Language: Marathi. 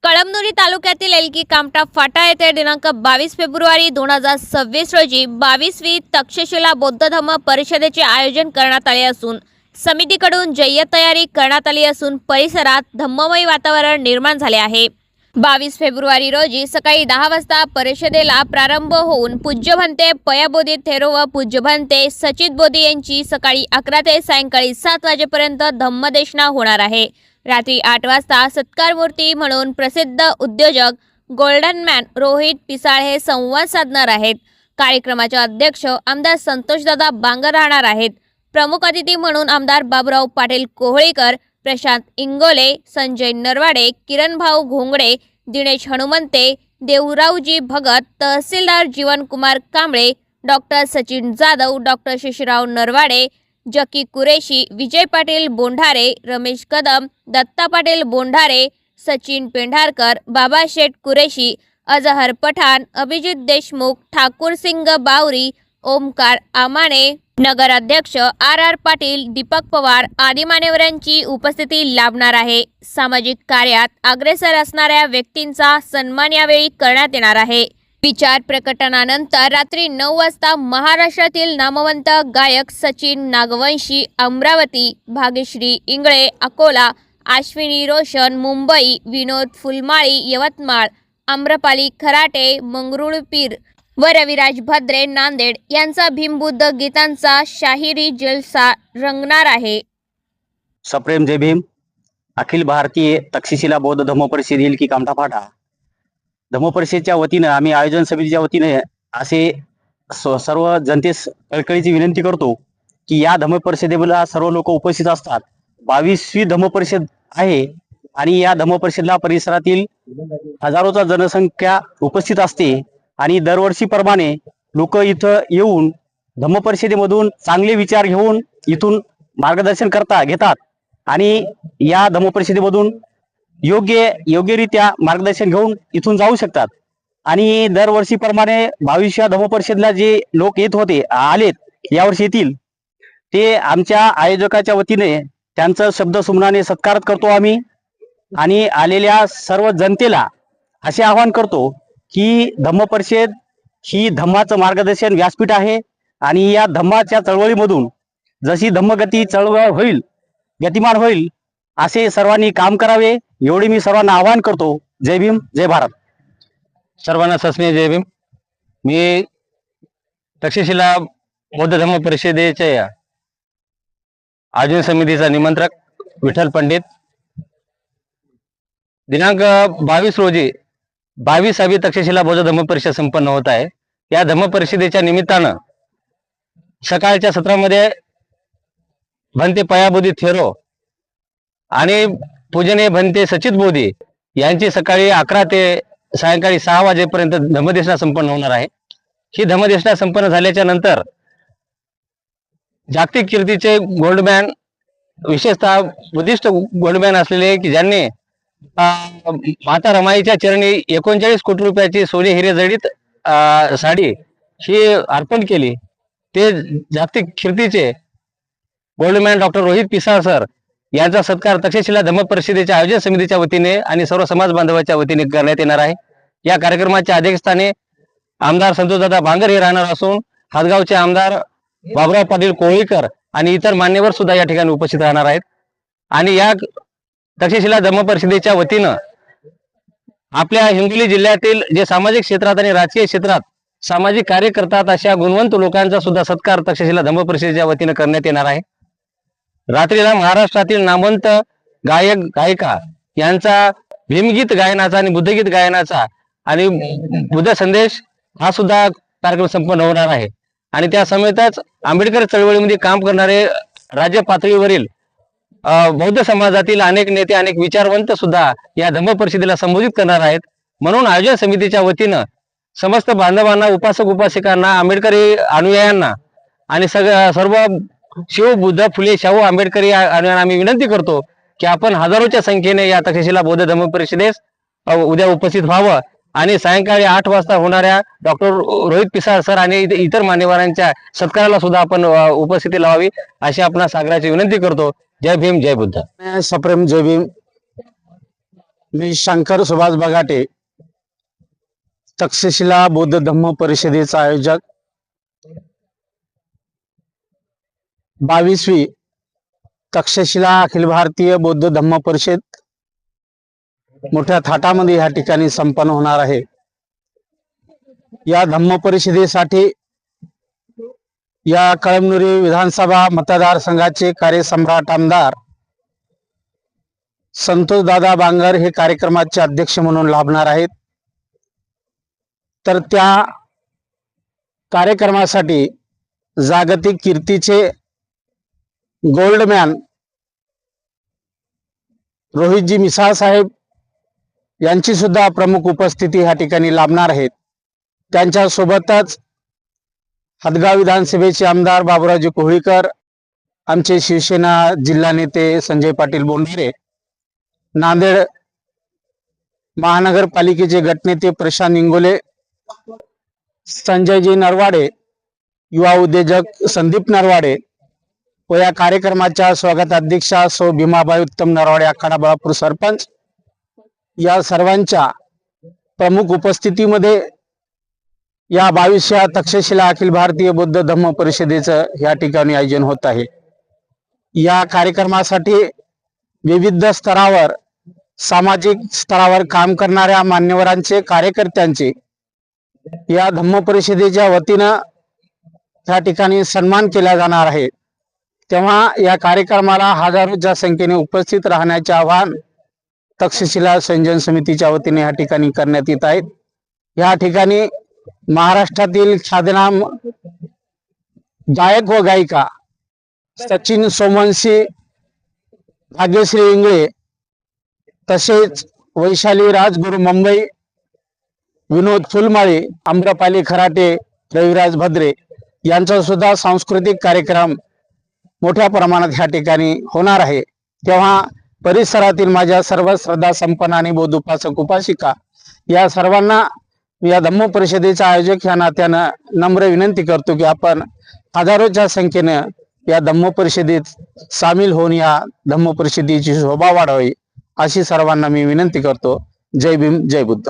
कळमनुरी तालुक्यातील एलकी कामठा फाटा येथे दिनांक 22 फेब्रुवारी 2026 रोजी 22वी तक्षशिला बौद्ध धम्म परिषदेचे आयोजन करण्यात आले असून समितीकडून जय्यत तयारी करण्यात आली असून परिसरात धम्ममय वातावरण निर्माण झाले आहे। 22 फेब्रुवारी रोजी सकाळी 10 वाजता परिषदेला प्रारंभ होऊन पूज्य भंते पयाबोधी थेरो व पूज्य भंते सचित बोधी यांची सकाळी 11 ते सायंकाळी 7 वाजेपर्यंत धम्मदेशना होणार आहे। रात्री 8 वाजता सत्कार मूर्ती म्हणून प्रसिद्ध उद्योजक गोल्डन मॅन रोहित पिसाळ हे संवाद साधणार आहेत। कार्यक्रमाचे अध्यक्ष आमदार संतोषदादा बांगर राहणार आहेत। प्रमुख अतिथी म्हणून आमदार बाबुराव पाटील कोहळीकर, प्रशांत इंगोले, संजय नरवाडे, किरण भाऊ घोंगडे, दिनेश हनुमंते, देवरावजी भगत, तहसीलदार जीवनकुमार कांबळे, डॉक्टर सचिन जाधव, डॉक्टर शिशिराव नरवाडे, जकी कुरेशी, विजय पाटील बोंढारे, रमेश कदम, दत्ता पाटील बोंढारे, सचिन पेंढारकर, बाबा शेठ कुरेशी, अजहर पठाण, अभिजित देशमुख, ठाकूर सिंग बावरी, ओमकार आमाने, नगराध्यक्ष आर पाटील, दीपक पवार आदी मान्यवरांची उपस्थिती लाभणार आहे। सामाजिक कार्यात अग्रेसर असणाऱ्या व्यक्तींचा सन्मान यावेळी करण्यात येणार आहे। विचार प्रकटनानंतर रात्री 9 वाजता महाराष्ट्रातील नामवंत गायक सचिन नागवंशी अमरावती, भाग्यश्री इंगळे अकोला, अश्विनी रोशन मुंबई, विनोद फुलमाळी यवतमाळ, आम्रपाली खराटे मंगरुळपीर व रविराज भद्रे नांदेड यांचा भीमबुद्ध गीतांचा शाहिरी जलसा रंगणार आहे। सप्रेम जय भीम। अखिल भारतीय तक्षशिला बौद्ध धम्म परिषद एलकी कामठा फाटा धम्म परिषदेच्या वतीनं आम्ही आयोजन समितीच्या वतीने असे सर्व जनतेस कळकळीची विनंती करतो की या धम्म परिषदेला सर्व लोक उपस्थित असतात। 22वी धम्म परिषद आहे आणि या धम्म परिषदेला परिसरातील हजारोचा जनसंख्या उपस्थित असते आणि दरवर्षीप्रमाणे लोक इथं येऊन धम्म परिषदेमधून चांगले विचार घेऊन इथून मार्गदर्शन घेतात आणि या धम्म परिषदेमधून योग्यरित्या मार्गदर्शन घेऊन इथून जाऊ शकतात। आणि दरवर्षीप्रमाणे 22व्या धम्म परिषदेला जे लोक येत होते आलेत यावर्षी येतील ते आमच्या आयोजकाच्या वतीने त्यांचं शब्द सुमनाने सत्कार करतो आम्ही आणि आलेल्या सर्व जनतेला असे आवाहन करतो की धम्म परिषद ही धम्माचं मार्गदर्शन व्यासपीठ आहे आणि या धम्माच्या चळवळीमधून जशी धम्मगती चळवळ होईल गतिमान होईल असे सर्वांनी काम करावे एवढे मी सर्वांना आवाहन करतो। जय भीम जय भारत। सर्वांना सस्नेह जय भीम। मी तक्षशिला बौद्ध धम्म परिषदेच्या आयोजन समितीचा निमंत्रक विठ्ठल पंडित दिनांक 22 रोजी 22वी तक्षशिला बौद्ध धम्म परिषद संपन्न होत आहे। या धम्म परिषदेच्या निमित्तानं सकाळच्या सत्रामध्ये भंते पयाबोधी थेरो आणि पूजनीय भंते सचित बोधी यांची सकाळी 11 ते सायंकाळी 6 वाजेपर्यंत धम्मदेशना संपन्न होणार आहे। ही धम्मदेशना संपन्न झाल्याच्या नंतर जागतिक कीर्तीचे गोल्डमॅन विशेषतः बुद्धिस्ट गोल्डमॅन असलेले की ज्यांनी माता रमाईच्या चरणी 39 कोटी रुपयाची सोने हिरे जडित साडी ही अर्पण केली ते जागतिक कीर्तीचे Goldman doctor Rohit Pisal sir यांचा सत्कार तक्षशिला धम्म परिषदेच्या आयोजन समितीच्या वतीने आणि सर्व समाज बांधवांच्या वतीने करण्यात येणार आहे। या कार्यक्रमाच्या अध्यक्षस्थानी आमदार संतोषदादा बांगर हे राहणार असून हातगावचे आमदार बाबुराव पाटील कोहळीकर आणि इतर मान्यवर सुद्धा या ठिकाणी उपस्थित राहणार आहेत। आणि या तक्षशिला धम्म परिषदेच्या वतीनं आपल्या हिंगोली जिल्ह्यातील जे सामाजिक क्षेत्रात आणि राजकीय क्षेत्रात सामाजिक कार्य करतात अशा गुणवंत लोकांचा सुद्धा सत्कार तक्षशिला धम्म परिषदेच्या वतीनं करण्यात येणार आहे। रात्रीला महाराष्ट्रातील नामवंत गायक गायिका यांचा भीमगीत गायनाचा आणि बुद्धगीत गायनाचा आणि बुद्ध संदेश हा सुद्धा कार्यक्रम संपन्न होणार आहे। आणि त्या समेतच आंबेडकर चळवळीमध्ये काम करणारे राज्य पातळीवरील बौद्ध समाजातील अनेक नेते अनेक विचारवंत सुद्धा या धम्म परिषदेला संबोधित करणार आहेत। म्हणून आयोजन समितीच्या वतीनं समस्त बांधवांना उपासक उपासिकांना आंबेडकरी अनुयायांना आणि सर्व शिव बुद्ध फुले शाहू आंबेडकरी अनुयायांना आम्ही विनंती करतो की आपण हजारोच्या संख्येने या तक्षशिला बौद्ध धम्म परिषदेस उद्या उपस्थित व्हावं आणि सायंकाळी 8 वाजता होणाऱ्या डॉक्टर रोहित पिसाळ सर आणि इतर मान्यवरांच्या सत्काराला सुद्धा आपण उपस्थिती लावावी अशी आपणास आग्रहाची विनंती करतो। जय भीम जय बुद्ध। सप्रेम जय भीम। मी शंकर सुभाष बगाटे, तक्षशिला बौद्ध धम्म परिषदेचा आयोजक. 22वी तक्षशिला अखिल भारतीय बौद्ध धम्म परिषद मोठ्या थाटामध्ये या ठिकाणी संपन्न होणार आहे. या धम्म परिषदेसाठी या कळमनुरी विधानसभा मतदारसंघाचे कार्यसम्राट आमदार संतोष दादा बांगर हे कार्यक्रमाचे अध्यक्ष म्हणून लाभणार आहेत. तर त्या कार्यक्रमासाठी जागतिक कीर्तीचे गोल्डमॅन रोहितजी मिसाळ साहेब यांची सुद्धा प्रमुख उपस्थिती या ठिकाणी लाभणार आहेत. त्यांच्या सोबतच हदगाव विधानसभेचे आमदार बाबुरावजी कोहळीकर, आमचे शिवसेना जिल्हा नेते संजय पाटील बोंढेरे, नांदेड महानगरपालिकेचे गटनेते प्रशांत इंगोले, संजयजी नरवाडे, युवा उद्योजक संदीप नरवाडे व या कार्यक्रमाच्या स्वागताध्यक्षा सौ भीमाबाई उत्तम नरवाडे, आखाडा बाळापूर सरपंच, या सर्वांच्या प्रमुख उपस्थितीमध्ये या 22व्या तक्षशिला अखिल भारतीय बौद्ध धम्म परिषदेचं या ठिकाणी आयोजन होत आहे. या कार्यक्रमासाठी विविध स्तरावर, सामाजिक स्तरावर काम करणाऱ्या मान्यवरांचे, कार्यकर्त्यांचे या धम्म परिषदेच्या वतीनं या ठिकाणी सन्मान केला जाणार आहे. तेव्हा या कार्यक्रमाला हजारोच्या संख्येने उपस्थित राहण्याचे आवाहन तक्षशिला संयोजन समितीच्या वतीने या ठिकाणी करण्यात येत आहे. या ठिकाणी महाराष्ट्रातील ख्यातनाम गायक व गायिका सचिन सोमवंशी, भाग्यश्री इंगळे, तसेच वैशाली राजगुरू मुंबई, विनोद फुलमाळी, आम्रपाली खराटे, रविराज भद्रे यांचा सुद्धा सांस्कृतिक कार्यक्रम मोठ्या प्रमाणात या ठिकाणी होणार आहे. तेव्हा परिसरातील माझ्या सर्व श्रद्धा संपन्न आणि बौद्ध उपासक उपासिका या सर्वांना या धम्म परिषदेच्या आयोजक या नात्यानं नम्र विनंती करतो की आपण हजारोच्या संख्येनं या धम्म परिषदेत सामील होऊन या धम्म परिषदेची शोभा वाढवावी अशी सर्वांना मी विनंती करतो. जय भीम, जय बुद्ध.